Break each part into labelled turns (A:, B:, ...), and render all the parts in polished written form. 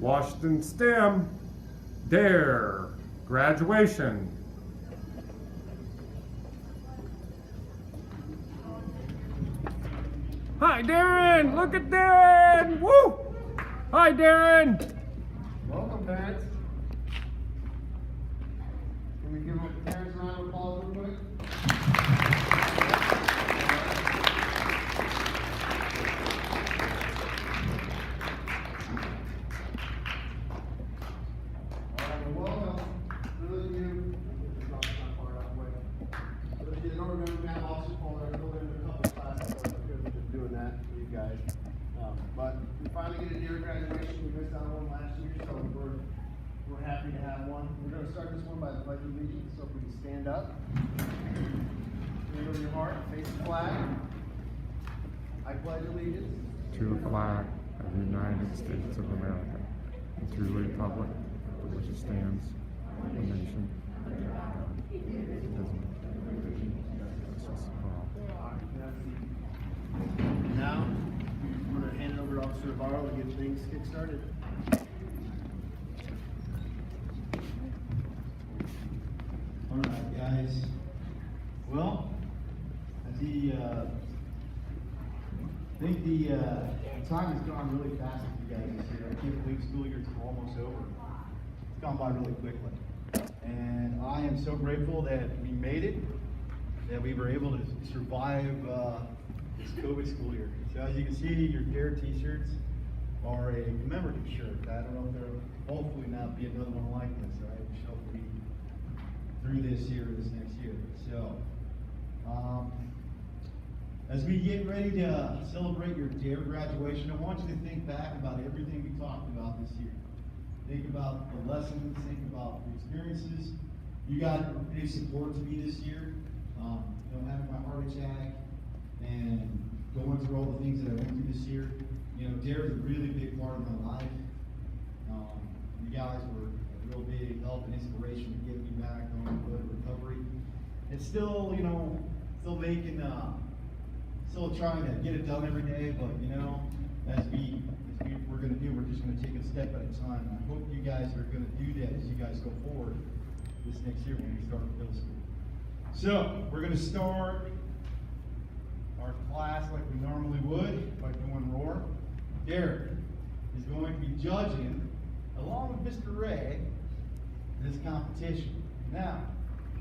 A: Washington STEM, D.A.R.E, graduation. Hi, Darren! Look at Darren! Woo! Hi, Darren!
B: Welcome, parents. Can we give the parents a round of applause real quick? Alright, well, welcome. For those of you, drop this not far out way. For those of you that don't remember, Matt Officer Paul, I filled in a couple of classes, so I could have been doing that for you guys. But we finally get a D.A.R.E graduation. We missed out on one last year, so we're happy to have one. We're going to start this one by the Pledge of Allegiance, so if we can stand up. Hand over your heart, face the flag. I pledge allegiance
A: To the flag of the United States of America, and to the republic for which it stands, one nation, under God, indivisible, with justice for all.
B: Now, I'm going to hand it over to Officer Navarro to get things kick-started.
C: All right, guys. Well, I think the time has gone really fast with you guys this year. I can't believe school year's almost over. It's gone by really quickly. And I am so grateful that we made it, that we were able to survive this COVID school year. So as you can see, your D.A.R.E t-shirts are a commemorative shirt. I don't know if there'll hopefully not be another one like this, right? Hopefully through this year, this next year. So, as we get ready to celebrate your D.A.R.E graduation, I want you to think back about everything we talked about this year. Think about the lessons, think about the experiences. You got big support to me this year. Having my heart attack and going through all the things that I went through this year. D.A.R.E is a really big part of my life. You guys were a real big help and inspiration to get me back on the road to recovery. It's still, still making, still trying to get it done every day, but as we're going to do, we're just going to take it a step at a time. And I hope you guys are going to do that as you guys go forward this next year when we start middle school. So, we're going to start our class like we normally would by doing roar. D.A.R.E is going to be judging, along with Mr. Ray, this competition. Now,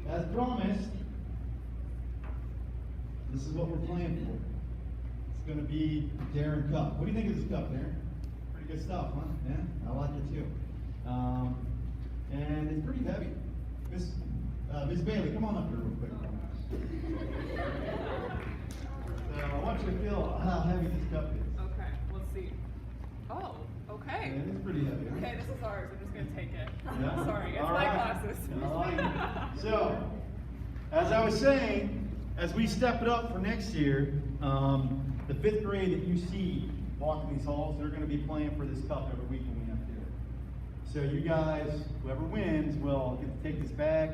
C: as promised, this is what we're playing for. It's going to be the D.A.R.E Cup. What do you think of this cup, D.A.R.E? Pretty good stuff, huh? Yeah, I like it too. And it's pretty heavy. Miss Bailey, come on up here real quick. So I want you to feel how heavy this cup is.
D: Okay, let's see. Oh, okay.
C: Yeah, it's pretty heavy, huh?
D: Okay, this is ours. I'm just going to take it.
C: Yeah?
D: Sorry, it's
C: All
D: my
C: right.
D: glasses.
C: I like it. So, as I was saying, as we step it up for next year, the 5th grade that you see walking these halls, they're going to be playing for this cup every week when we have D.A.R.E. So you guys, whoever wins, will get to take this bag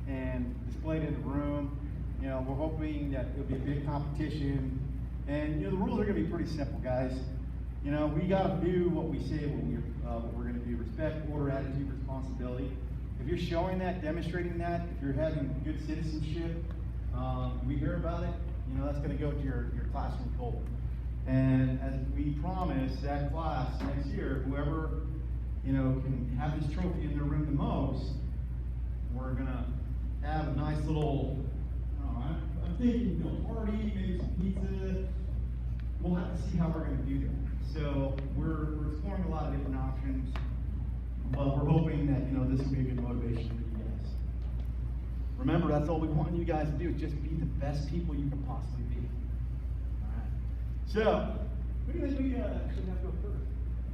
C: and display it in the room. We're hoping that it'll be a big competition. And the rules are going to be pretty simple, guys. We got to do what we say what we're going to do. Respect, order, attitude, responsibility. If you're showing that, demonstrating that, if you're having good citizenship, we hear about it, that's going to go to your classroom goal. And as we promise that class next year, whoever, can have this trophy in their room the most, we're going to have a nice little, I'm thinking, party, maybe some pizza. We'll have to see how we're going to do that. So we're exploring a lot of different options, but we're hoping that, this will be a good motivation for you guys. Remember, that's all we want you guys to do, just be the best people you can possibly be. All right. So, who do you think we should have to go first?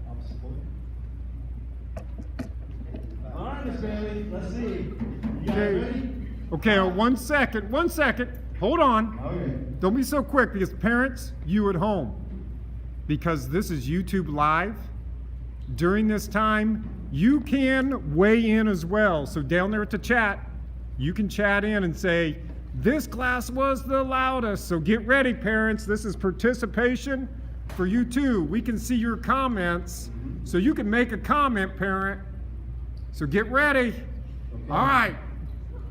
C: Officer Boyd. All right, Miss Bailey, let's see. You guys ready?
A: Okay, 1 second, 1 second. Hold on.
C: Okay.
A: Don't be so quick, because parents, you at home, because this is YouTube Live. During this time, you can weigh in as well. So down there at the chat, you can chat in and say, this class was the loudest. So get ready, parents. This is participation for you too. We can see your comments So you can make a comment, parent. So get ready.
C: Okay.
A: All right.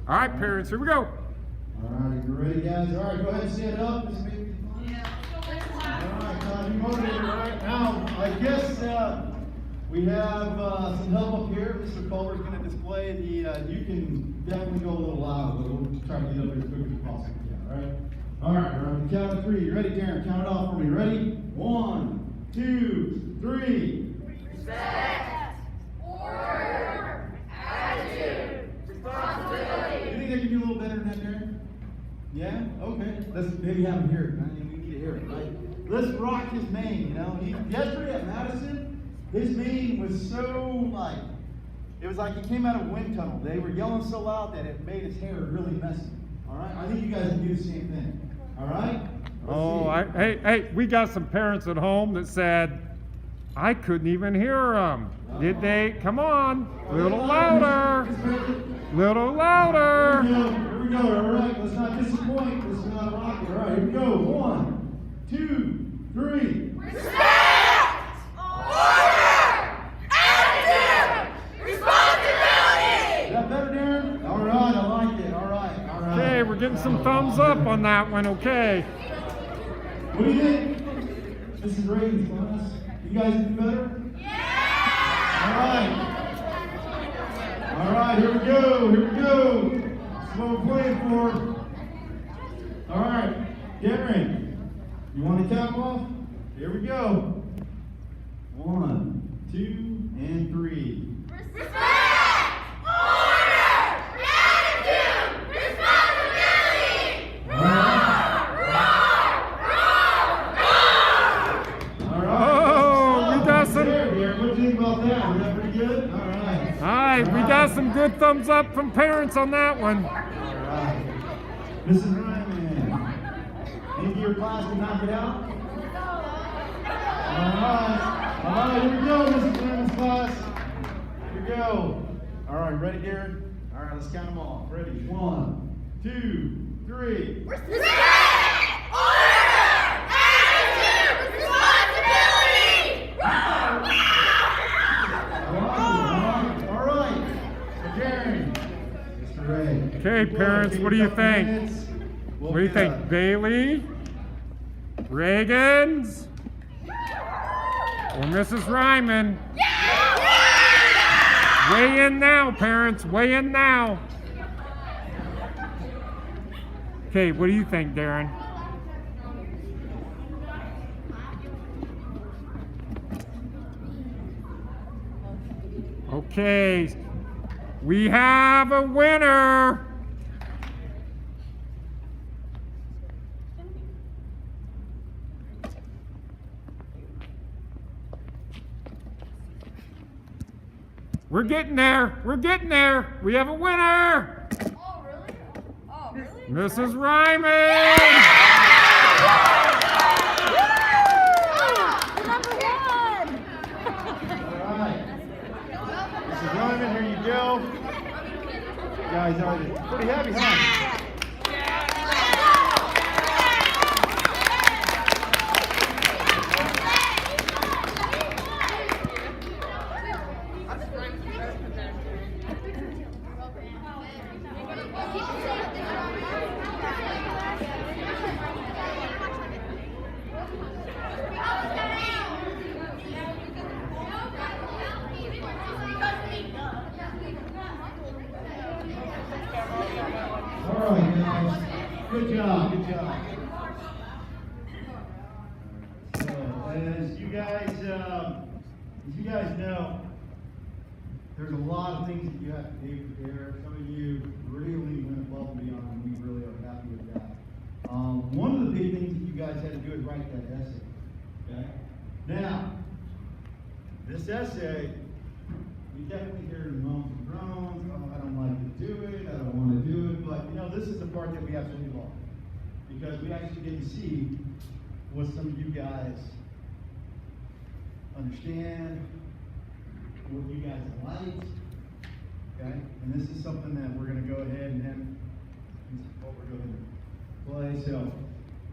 A: All right, parents, here we go.
C: All right, you ready, guys? All right, go ahead and stand up. This may be fun. All right, Todd, you motivated right now. I guess we have some help up here. Mr. Culver's going to display the. You can definitely go a little louder, but we'll try to get up here as quick as possible. Yeah, all right. All right, we're on the count of 3. You ready, Darren? Count it off for me. Ready? 1, 2, 3.
E: Respect, order, attitude, responsibility.
C: You think I can do a little better than that, Darren? Yeah? Okay. Let's maybe have him hear it. Man. We need to hear it, right? Let's rock his mane, you know? Yesterday at Madison, his mane was so like, it was like he came out of a wind tunnel. They were yelling so loud that it made his hair really messy. All right? I think you guys can do the same thing. All right? Let's see.
A: Hey, we got some parents at home that said, I couldn't even hear them. Did they? Come on. Little louder. Little louder.
C: Here we go. All right. Let's not disappoint. Let's not rock it. All right. Here we go. 1, 2, 3.
E: Respect, order, attitude, responsibility.
C: Is that better, Darren? All right. I like it. All right. All right.
A: Okay, we're getting some thumbs up on that one, okay.
C: What do you think? This is Raiden's class. You guys do better? Yeah! All right, here we go. That's what we're playing for. All right, Darren, you want to count off? Here we go. 1, 2, and 3.
E: Respect, order, attitude, responsibility.
C: All right.
A: We got some.
C: There, Darren, what do you think about that? Was that pretty good? All right.
A: All right, we got some good thumbs up from parents on that one.
C: All right. Mrs. Ryman, any of your class can knock it out? All right, here we go, Mrs. Ryman's class. Here we go. All right, ready, Darren? All right, let's count them off. Ready? 1, 2, 3.
E: Respect, order, attitude, responsibility.
C: All right. So, Darren, Mr. Ray.
A: Okay, parents, what do you think? What do you think?
C: Babe?
A: Bailey? Reagan's? Or Mrs. Ryman? Weigh in now, parents. Weigh in now. Okay, what do you think, Darren? Okay, we have a winner. We're getting there. We're getting there. We have a winner.
E: Oh, really? Oh, really?
A: Mrs. Ryman.
E: Number 1.
C: All right. Mrs. Ryman, here you go. You guys are pretty happy, huh? All right, guys. Good job. Good job. So, as you guys know, there's a lot of things that you have to do for D.A.R.E. Some of you really went above and beyond, and we really are happy with that. One of the big things that you guys had to do is write that essay. Okay. Now, this essay, we definitely hear the moans and groans. Oh, I don't like to do it. I don't want to do it. But you know, this is the part that we absolutely love, because we actually get to see what some of you guys understand, what you guys like. Okay, and this is something that we're going to go ahead and play. So,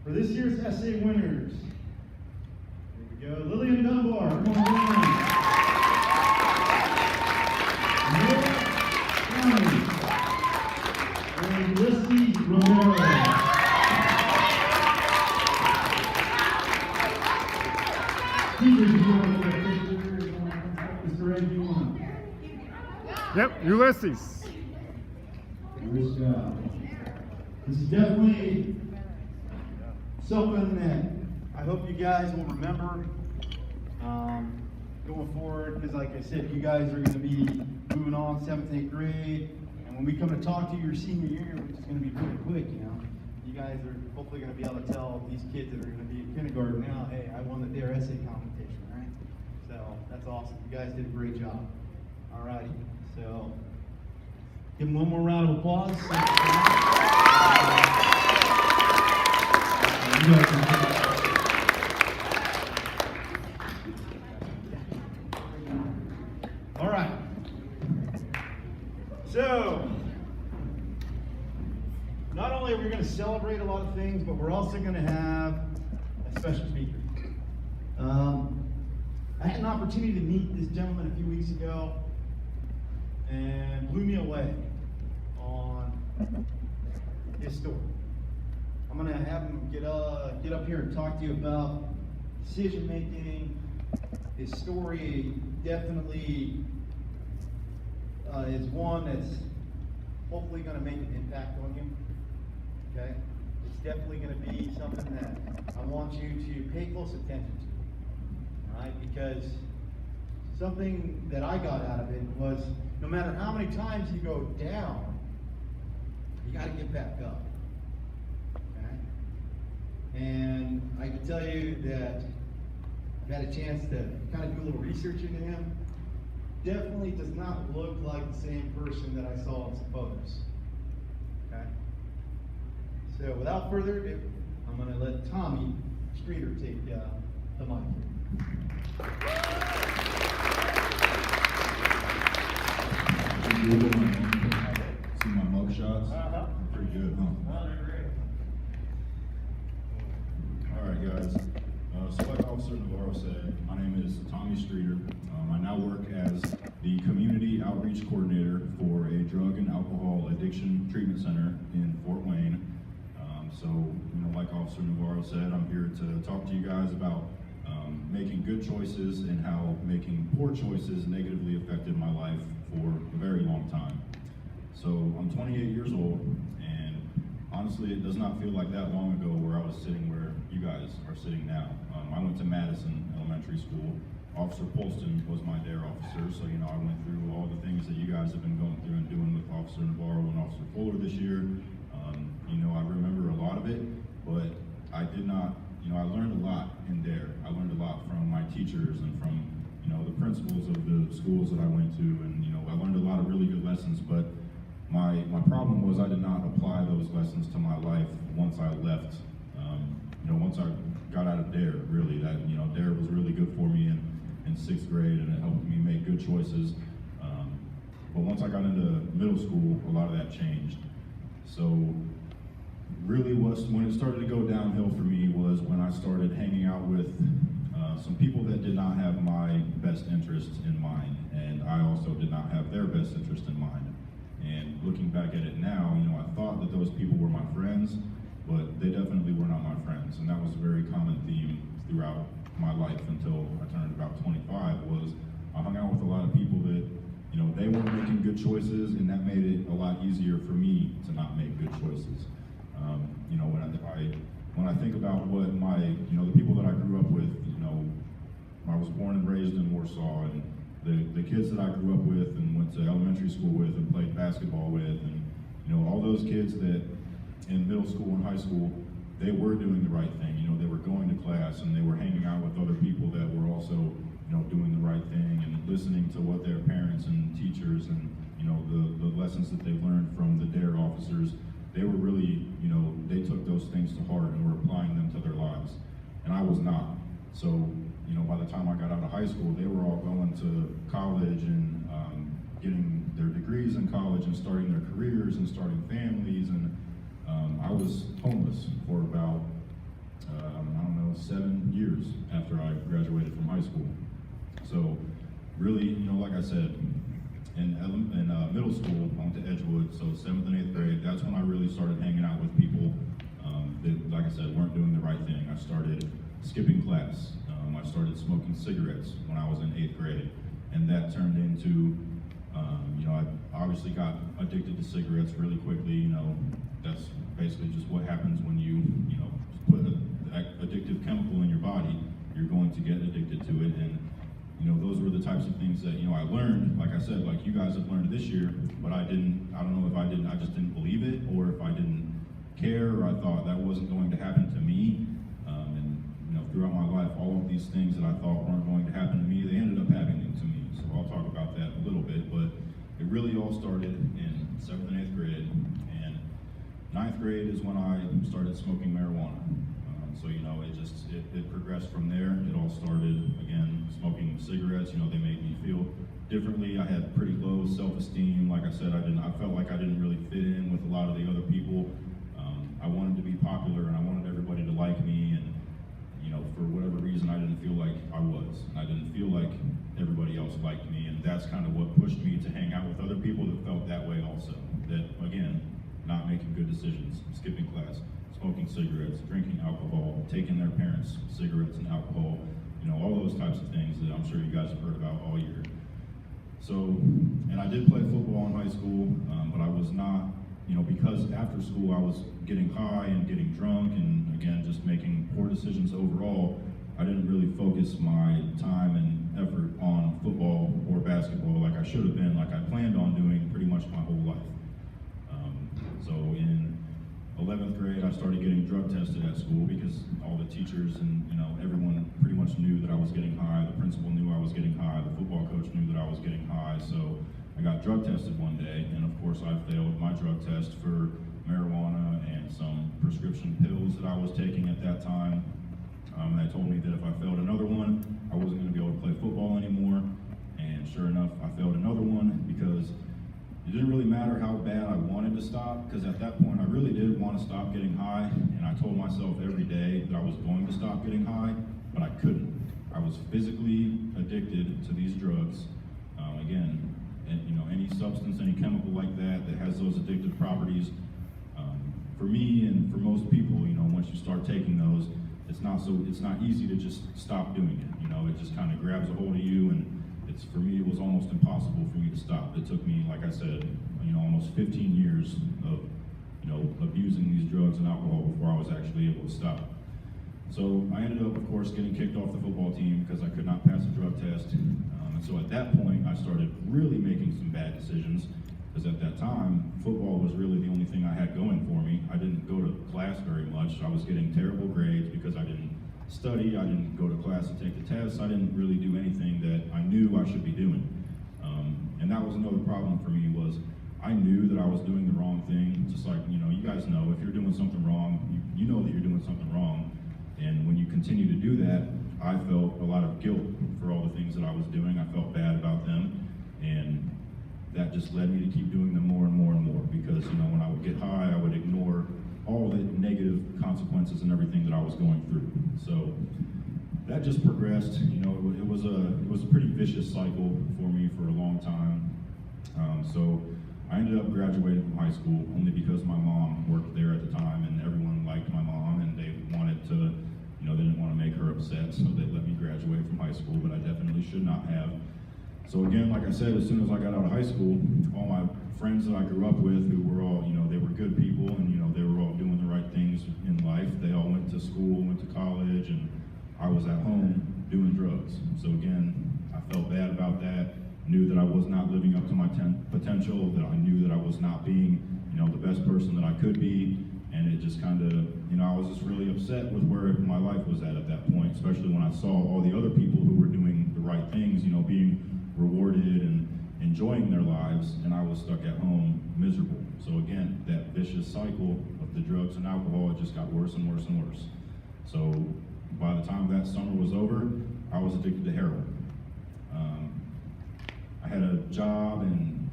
C: for this year's essay winners, here we go. Lillian Dunbar. Come on, Lillian. Teachers, if you want to take a picture, Mr. Ed, you want to?
A: Yep, Ulysses.
C: Nice job. This is definitely something that I hope you guys will remember going forward, because like I said, you guys are going to be moving on 7th, 8th grade, and when we come to talk to you your senior year, which is going to be pretty quick, you know, you guys are hopefully going to be able to tell these kids that are going to be in kindergarten now, hey, I won the D.A.R.E essay competition, right? So that's awesome. You guys did a great job. All righty. So give them one more round of applause. You guys can- All right. So, not only are we going to celebrate a lot of things, but we're also going to have a special speaker. I had an opportunity to meet this gentleman a few weeks ago, and blew me away on his story. I'm going to have him get up here and talk to you about decision making. His story definitely is one that's hopefully going to make an impact on you. Okay? It's definitely going to be something that I want you to pay close attention to. All right? Because something that I got out of it was no matter how many times you go down, you got to get back up. Okay? And I can tell you that I've had a chance to kind of do a little research into him. Definitely does not look like the same person that I saw in some photos. Okay? So without further ado, I'm going to let Tommy Streeter take the mic.
F: See my mug shots? Pretty good, huh? All right, guys. So like Officer Navarro said, my name is Tommy Streeter. I now work as the Community Outreach Coordinator for a drug and alcohol addiction treatment center in Fort Wayne. So, like Officer Navarro said, I'm here to talk to you guys about making good choices and how making poor choices negatively affected my life for a very long time. So I'm 28 years old, and honestly, it does not feel like that long ago where I was sitting where you guys are sitting now. I went to Madison Elementary School. Officer Holston was my D.A.R.E officer, so I went through all the things that you guys have been going through and doing with Officer Navarro and Officer Fuller this year. I remember a lot of it, but I did not, I learned a lot in D.A.R.E. I learned a lot from my teachers and from, the principals of the schools that I went to, and, I learned a lot of really good lessons, but my problem was I did not apply those lessons to my life once I left, once I got out of D.A.R.E, really, that, D.A.R.E was really good for me in 6th grade, and it helped me make good choices. But once I got into middle school, a lot of that changed. So really when it started to go downhill for me was when I started hanging out with some people that did not have my best interests in mind, and I also did not have their best interest in mind. And looking back at it now, I thought that those people were my friends, but they definitely were not my friends. And that was a very common theme throughout my life until I turned about 25, was I hung out with a lot of people that, they weren't making good choices, and that made it a lot easier for me to not make good choices. When I think about what the people that I grew up with, I was born and raised in Warsaw, and the kids that I grew up with and went to elementary school with and played basketball with, and all those kids that in middle school and high school, they were doing the right thing. They were going to class and they were hanging out with other people that were also doing the right thing and listening to what their parents and teachers and the lessons that they learned from the D.A.R.E officers. They were really, they took those things to heart and were applying them to their lives, and I was not. So by the time I got out of high school, they were all going to college and getting their degrees in college and starting their careers and starting families, and I was homeless for about 7 years after I graduated from high school. So really, like I said, in middle school, I went to Edgewood, so 7th and 8th grade, that's when I really started hanging out with people that, like I said, weren't doing the right thing. I started skipping class. I I started smoking cigarettes when I was in 8th grade. And that turned into, I obviously got addicted to cigarettes really quickly. That's basically just what happens when you put an addictive chemical in your body. You're going to get addicted to it. And those were the types of things that I learned, like I said, like you guys have learned this year, but I don't know if I just didn't believe it, or if I didn't care, or I thought that wasn't going to happen to me. Throughout my life, all of these things that I thought weren't going to happen to me, they ended up happening to me. So I'll talk about that a little bit, but it really all started in 7th and 8th grade, and 9th grade is when I started smoking marijuana. It progressed from there. It all started, again, smoking cigarettes. They made me feel differently. I had pretty low self-esteem. Like I said, I felt like I didn't really fit in with a lot of the other people. I wanted to be popular, and I wanted everybody to like me, and for whatever reason, I didn't feel like I was. And I didn't feel like everybody else liked me, and that's kind of what pushed me to hang out with other people that felt that way also. That, again, not making good decisions, skipping class, smoking cigarettes, drinking alcohol, taking their parents' cigarettes and alcohol, all those types of things that I'm sure you guys have heard about all year. So, and I did play football in high school, but I was not, because after school I was getting high and getting drunk and, again, just making poor decisions overall, I didn't really focus my time and effort on football or basketball like I should have been, like I planned on doing pretty much my whole life. So in 11th grade, I started getting drug tested at school because all the teachers and everyone pretty much knew that I was getting high. The principal knew I was getting high. The football coach knew that I was getting high. So I got drug tested one day, and of course I failed my drug test for marijuana and some prescription pills that I was taking at that time. They told me that if I failed another one, I wasn't going to be able to play football anymore. And sure enough, I failed another one because it didn't really matter how bad I wanted to stop, because at that point I really did want to stop getting high, and I told myself every day that I was going to stop getting high, but I couldn't. I was physically addicted to these drugs. Again, and any substance, any chemical like that that has those addictive properties. For me and for most people, once you start taking those, it's not easy to just stop doing it. It just kind of grabs a hold of you, and for me, it was almost impossible for me to stop. It took me, like I said, almost 15 years of, abusing these drugs and alcohol before I was actually able to stop. So I ended up, of course, getting kicked off the football team because I could not pass a drug test. And so at that point, I started really making some bad decisions, because at that time, football was really the only thing I had going for me. I didn't go to class very much. I was getting terrible grades because I didn't study, I didn't go to class to take the tests, I didn't really do anything that I knew I should be doing. And that was another problem for me, was I knew that I was doing the wrong thing. Just like, you guys know, if you're doing something wrong, you know that you're doing something wrong. And when you continue to do that, I felt a lot of guilt for all the things that I was doing. I felt bad about them, and that just led me to keep doing them more and more and more, because when I would get high, I would ignore all the negative consequences and everything that I was going through. So that just progressed. It was a pretty vicious cycle for me for a long time. So I ended up graduating from high school only because my mom worked there at the time, and everyone liked my mom, and they wanted to, they didn't want to make her upset, so they let me graduate from high school, but I definitely should not have. So again, like I said, as soon as I got out of high school, all my friends that I grew up with, who were all, they were good people, and they were all doing the right things in life. They all went to school, went to college, and I was at home doing drugs. So again, I felt bad about that, knew that I was not living up to my potential, that I knew that I was not being, the best person that I could be, and it just kind of, I was just really upset with where my life was at that point, especially when I saw all the other people who were doing the right things, being rewarded and enjoying their lives, and I was stuck at home miserable. So again, that vicious cycle of the drugs and alcohol, it just got worse and worse and worse. So by the time that summer was over, I was addicted to heroin. I had a job, and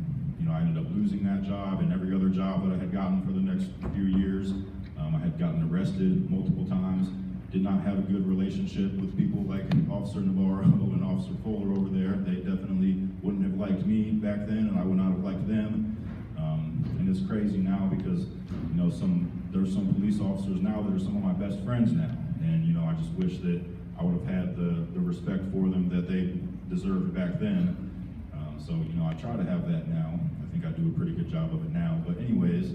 F: I ended up losing that job and every other job that I had gotten for the next few years. I had gotten arrested multiple times, did not have a good relationship with people like Officer Navarro and Officer Fuller over there. They definitely wouldn't have liked me back then, and I would not have liked them. And it's crazy now because, there's some police officers now that are some of my best friends now. And, I just wish that I would have had the respect for them that they deserved back then. So, I try to have that now. I think I do a pretty good job of it now. But anyways,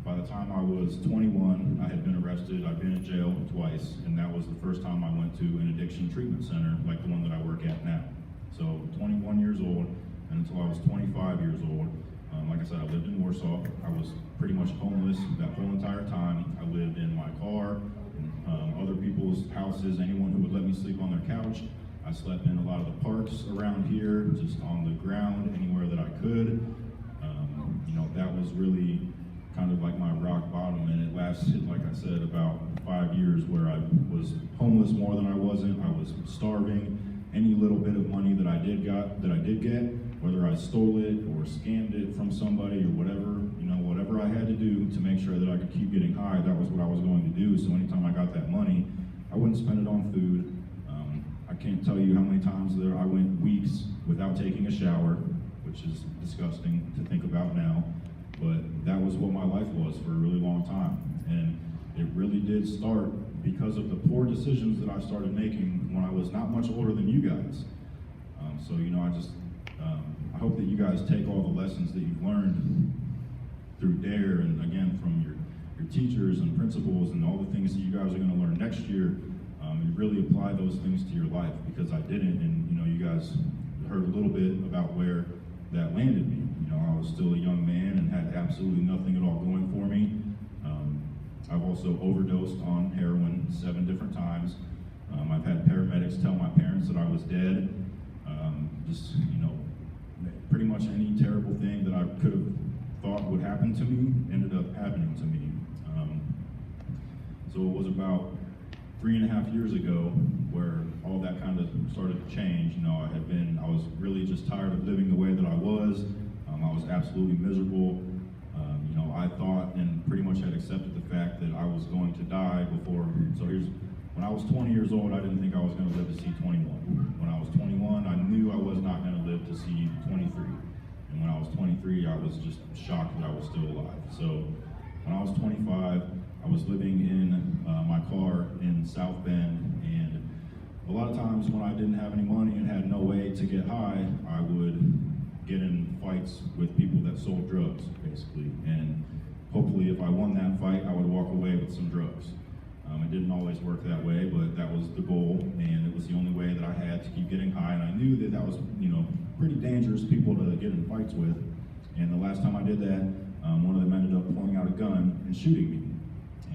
F: by the time I was 21, I had been arrested. I'd been in jail twice, and that was the first time I went to an addiction treatment center like the one that I work at now. So 21 years old, and until I was 25 years old, like I said, I lived in Warsaw. I was pretty much homeless that whole entire time. I lived in my car, other people's houses, anyone who would let me sleep on their couch. I slept in a lot of the parks around here, just on the ground, anywhere that I could. That was really kind of like my rock bottom, and it lasted, like I said, about 5 years where I was homeless more than I wasn't. I was starving. Any little bit of money that I did get, whether I stole it or scammed it from somebody or whatever, whatever I had to do to make sure that I could keep getting high, that was what I was going to do. So anytime I got that money, I wouldn't spend it on food. I can't tell you how many times I went weeks without taking a shower, which is disgusting to think about now. But that was what my life was for a really long time. And it really did start because of the poor decisions that I started making when I was not much older than you guys. So, I hope that you guys take all the lessons that you've learned through D.A.R.E. and again from your teachers and principals and all the things that you guys are going to learn next year, and really apply those things to your life, because I didn't. And, you guys heard a little bit about where that landed me. I was still a young man and had absolutely nothing at all going for me. I've also overdosed on heroin 7 different times. I've had paramedics tell my parents that I was dead. Pretty much any terrible thing that I could have thought would happen to me ended up happening to me. So it was about 3.5 years ago where all that kind of started to change. I was really just tired of living the way that I was. I was absolutely miserable. I thought and pretty much had accepted the fact that I was going to die before. When I was 20 years old, I didn't think I was going to live to see 21. When I was 21, I knew I was not going to live to see 23. And when I was 23, I was just shocked that I was still alive. So when I was 25, I was living in my car in South Bend, and a lot of times when I didn't have any money and had no way to get high, I would get in fights with people that sold drugs, basically. And hopefully if I won that fight, I would walk away with some drugs. It didn't always work that way, but that was the goal, and it was the only way that I had to keep getting high. And I knew that was, pretty dangerous people to get in fights with. And the last time I did that, one of them ended up pulling out a gun and shooting me.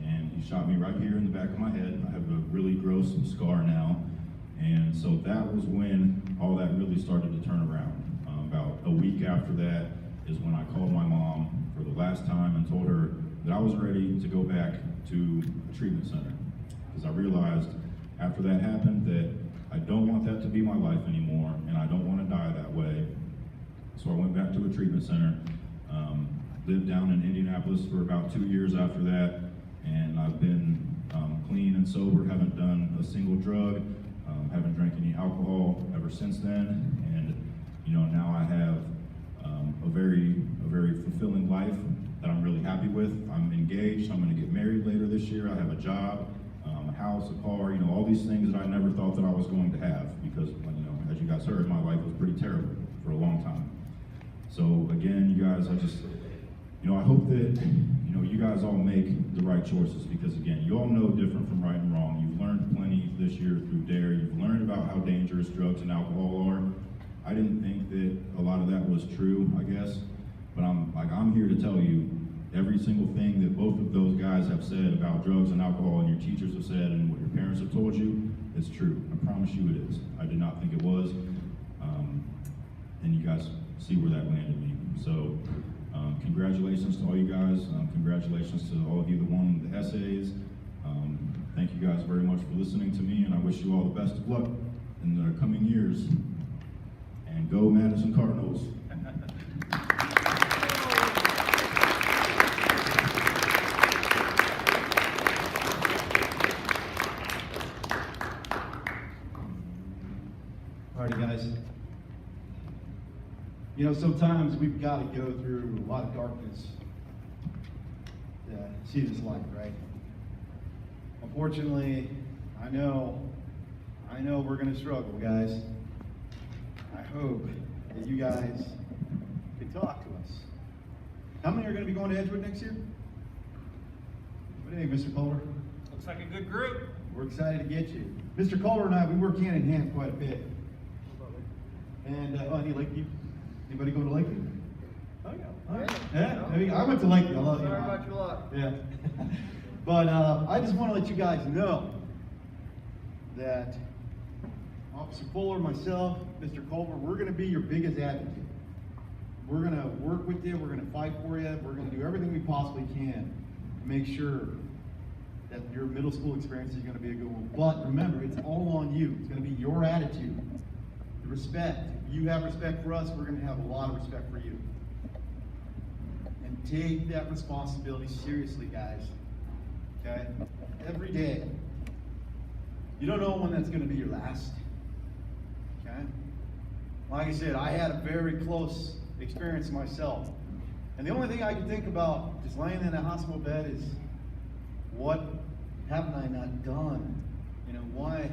F: And he shot me right here in the back of my head. I have a really gross scar now. And so that was when all that really started to turn around. About a week after that is when I called my mom for the last time and told her that I was ready to go back to a treatment center. Because I realized after that happened that I don't want that to be my life anymore, and I don't want to die that way. So I went back to a treatment center, lived down in Indianapolis for about 2 years after that, and I've been clean and sober, haven't done a single drug, haven't drank any alcohol ever since then. And now I have a very fulfilling life that I'm really happy with. I'm engaged. I'm going to get married later this year. I have a job, a house, a car, all these things that I never thought that I was going to have, because, as you guys heard, my life was pretty terrible for a long time. So again, you guys, I hope that, you guys all make the right choices, because again, you all know different from right and wrong. You've learned plenty this year through D.A.R.E. You've learned about how dangerous drugs and alcohol are. I didn't think that a lot of that was true, I guess, but I'm here to tell you every single thing that both of those guys have said about drugs and alcohol, and your teachers have said, and what your parents have told you, it's true. I promise you it is. I did not think it was, and you guys see where that landed me. So congratulations to all you guys. Congratulations to all of you that won the essays. Thank you guys very much for listening to me, and I wish you all the best of luck in the coming years. And go Madison Cardinals.
C: Alrighty, guys. Sometimes we've got to go through a lot of darkness to see this light, right? Unfortunately, I know we're gonna struggle, guys. I hope that you guys can talk to us. How many are gonna be going to Edgewood next year? What do you think, Mr. Culver?
G: Looks like a good group.
C: We're excited to get you. Mr. Culver and I, we work hand in hand quite a bit. And, any Lakeview? Anybody go to Lakeview? Oh, yeah. All right. Yeah, there you go. I went to Lakeview. I love you.
B: Sorry
C: Mom.
B: about your luck.
C: Yeah. But I just want to let you guys know that Officer Fuller, myself, Mr. Culver, we're going to be your biggest advocate. We're going to work with you. We're going to fight for you. We're going to do everything we possibly can to make sure that your middle school experience is going to be a good one. But remember, it's all on you. It's going to be your attitude, the respect. If you have respect for us, we're going to have a lot of respect for you. And take that responsibility seriously, guys. Okay? Every day. You don't know when that's going to be your last. Okay? Like I said, I had a very close experience myself. And the only thing I can think about just laying in a hospital bed is, what haven't I not done? You know, why,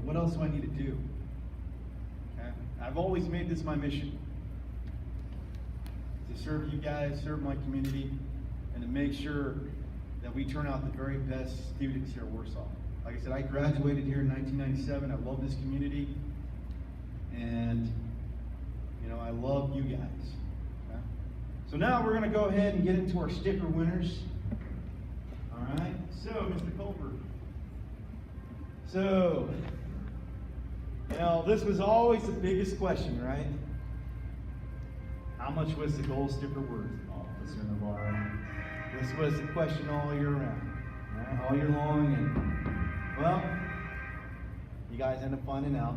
C: what else do I need to do? Okay? I've always made this my mission. To serve you guys, serve my community, and to make sure that we turn out the very best students here at Warsaw. Like I said, I graduated here in 1997. I love this community. And, I love you guys. Okay? So now we're going to go ahead and get into our sticker winners. All right. So, Mr. Culver. So, this was always the biggest question, right? How much was the gold sticker worth, Officer Navarro? This was the question all year round, right? All year long, and well, you guys end up finding out.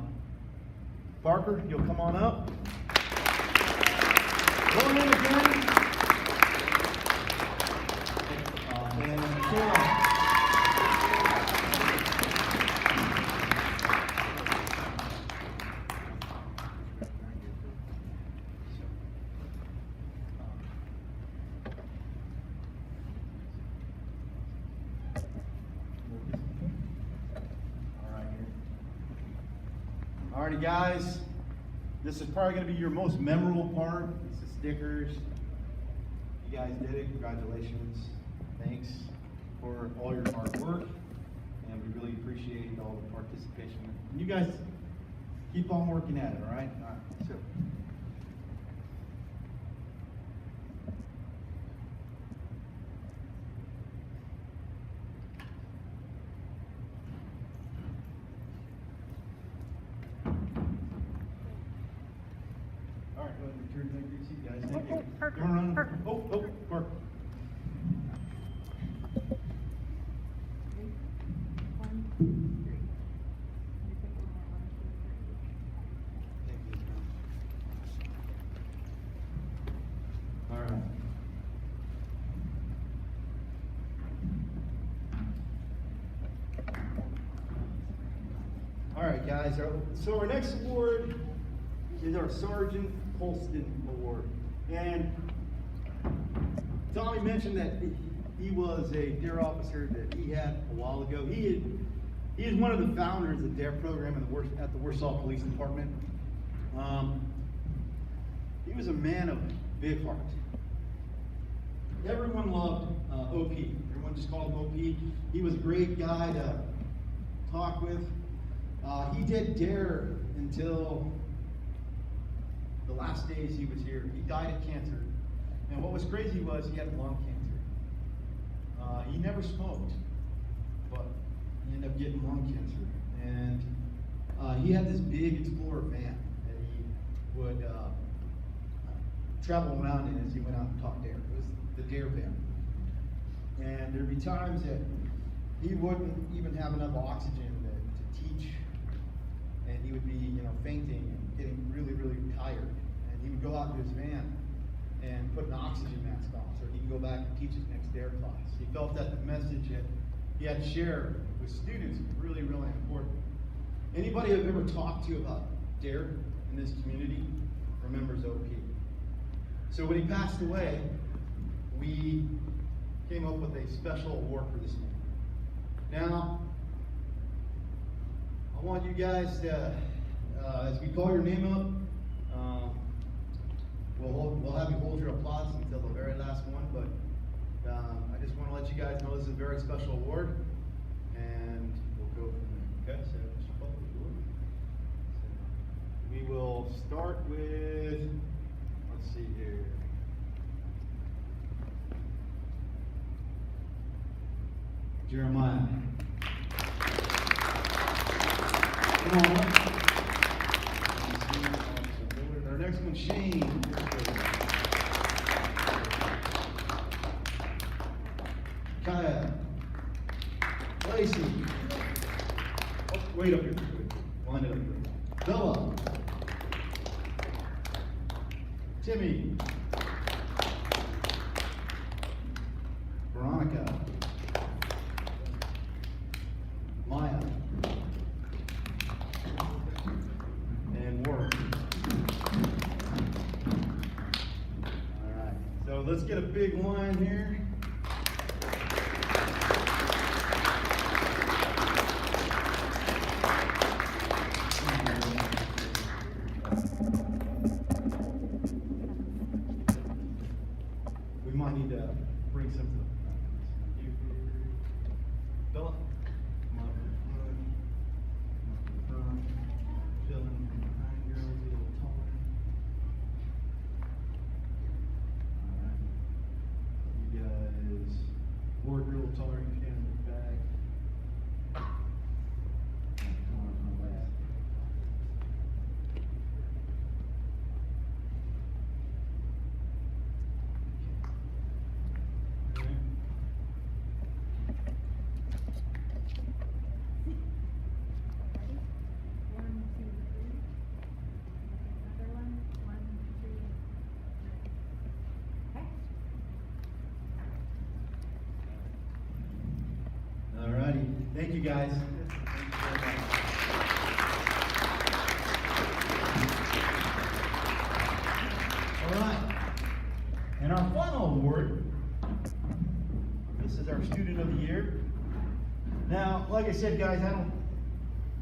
C: Parker, you'll come on up. Going in again. And Alrighty, guys, this is probably going to be your most memorable part. It's the stickers. You guys did it. Congratulations. Thanks for all your hard work, and we really appreciate all the participation. And you guys keep on working at it, all right? All right, so. All right, go ahead and return thank you, guys. Thank you.
E: Parker,
C: You wanna run?
E: Parker.
C: Oh, Parker. Thank you. All right. All right, guys. So our next award is our Sergeant Holston Award. And Tommy mentioned that he was a D.A.R.E officer that he had a while ago. He is one of the founders of the D.A.R.E program at the Warsaw Police Department. He was a man of big heart. Everyone loved OP. Everyone just called him OP. He was a great guy to talk with. He did D.A.R.E until the last days he was here. He died of cancer. And what was crazy was he had lung cancer. He never smoked, but he ended up getting lung cancer. And he had this big Explorer van that he would travel around in as he went out and talked D.A.R.E. It was the D.A.R.E van. And there'd be times that he wouldn't even have enough oxygen to teach. And he would be, fainting and getting really, really tired. And he would go out to his van and put an oxygen mask on so he can go back and teach his next D.A.R.E class. He felt that the message that he had to share with students was really, really important. Anybody I've ever talked to about D.A.R.E in this community remembers OP. So when he passed away, we came up with a special award for this man. Now, want you guys to, as we call your name up, we'll have you hold your applause until the very last one, but I just want to let you guys know this is a very special award, and we'll go from there. Okay, so Mr. Butler, yours. So we will start with, let's see here. Jeremiah. Come on up. Our next one, Shane. Kaya. Lacey. Oh, wait up here. Line it up here. Bella. Timmy. Veronica. Maya. And Warren. All right. So let's get a big line here. We might need to bring some to the Bella. Come on up to the front. Chilling behind girls, a little taller. Alright. You guys, Ward, you're a little taller, you stand in the back. Come on from the left. Okay.
E: One, two, three. Another one. One, two, three. Okay.
C: Alrighty, thank you guys. Alright, and our final award, this is our Student of the Year. Now, like I said, guys,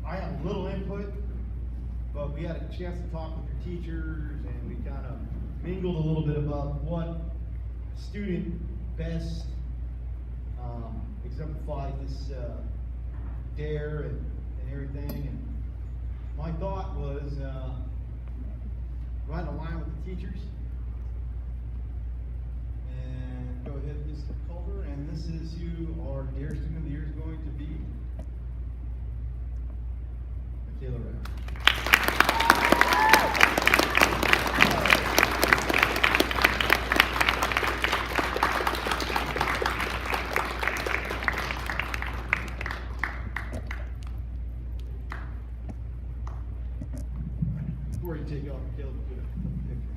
C: I have little input, but we had a chance to talk with your teachers, and we kind of mingled a little bit about what student best exemplifies this D.A.R.E. and everything. And my thought was right in line with the teachers. And go ahead, Mr. Culver, and this is who our D.A.R.E. Student of the Year is going to be. Michaela Rapp. Before you take off, Caleb, put a picture.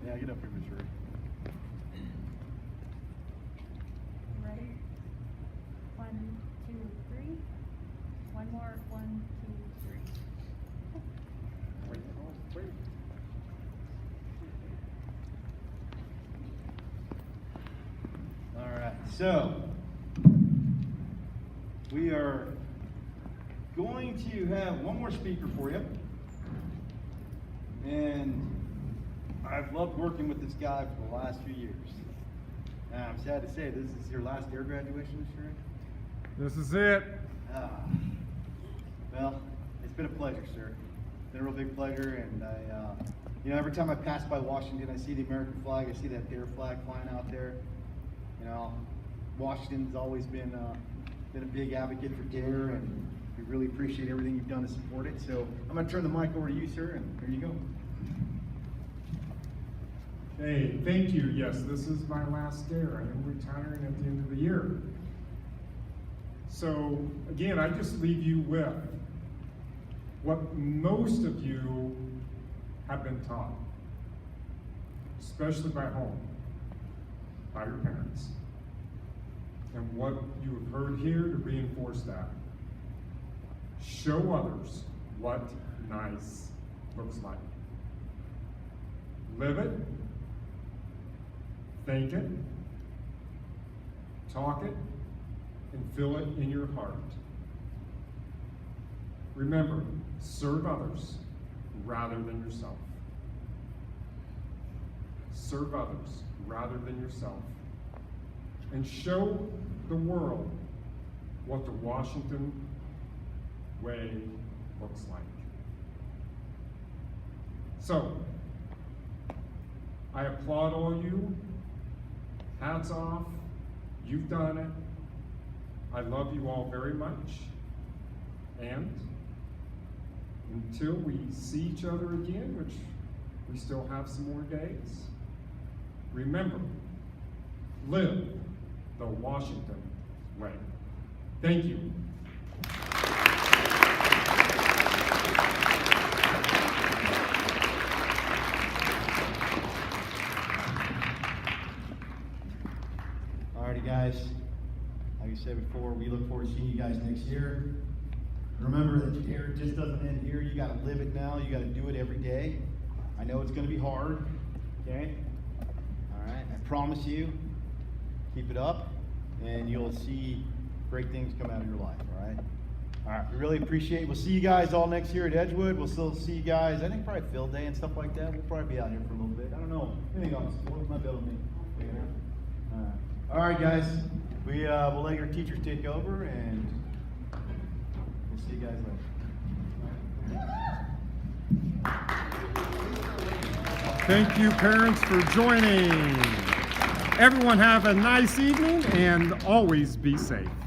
C: Yeah, get up here, Miss Ray.
E: Ready? One, two, three. One more. One, two, three.
C: All right, so we are going to have one more speaker for you. And I've loved working with this guy for the last few years. Now, I'm sad to say, this is your last D.A.R.E. graduation this year.
A: This is it.
C: Well, it's been a pleasure, sir. It's been a real big pleasure, and every time I pass by Washington, I see the American flag, I see that D.A.R.E. flag flying out there. You know, Washington's always been a big advocate for D.A.R.E., and we really appreciate everything you've done to support it. So I'm going to turn the mic over to you, sir, and there you go.
A: Hey, thank you. Yes, this is my last D.A.R.E. I am retiring at the end of the year. So, again, I just leave you with what most of you have been taught, especially by home, by your parents, and what you have heard here to reinforce that. Show others what nice looks like. Live it, think it, talk it, and feel it in your heart. Remember, serve others rather than yourself. Serve others rather than yourself. And show the world what the Washington way looks like. So, I applaud all you. Hats off. You've done it. I love you all very much. And until we see each other again, which we still have some more days, remember, live the Washington way. Thank you.
C: Alrighty, guys. Like I said before, we look forward to seeing you guys next year. Remember that D.A.R.E just doesn't end here. You got to live it now. You got to do it every day. I know it's going to be hard. Okay. All right. I promise you. Keep it up, and you'll see great things come out of your life. All right. All right. We really appreciate it. We'll see you guys all next year at Edgewood. We'll still see you guys. I think probably field day and stuff like that. We'll probably be out here for a little bit. I don't know. Anything else? What might be able to make? All right, guys. We'll let your teachers take over, and we'll see you guys later.
A: Thank you, parents, for joining. Everyone have a nice evening and always be safe.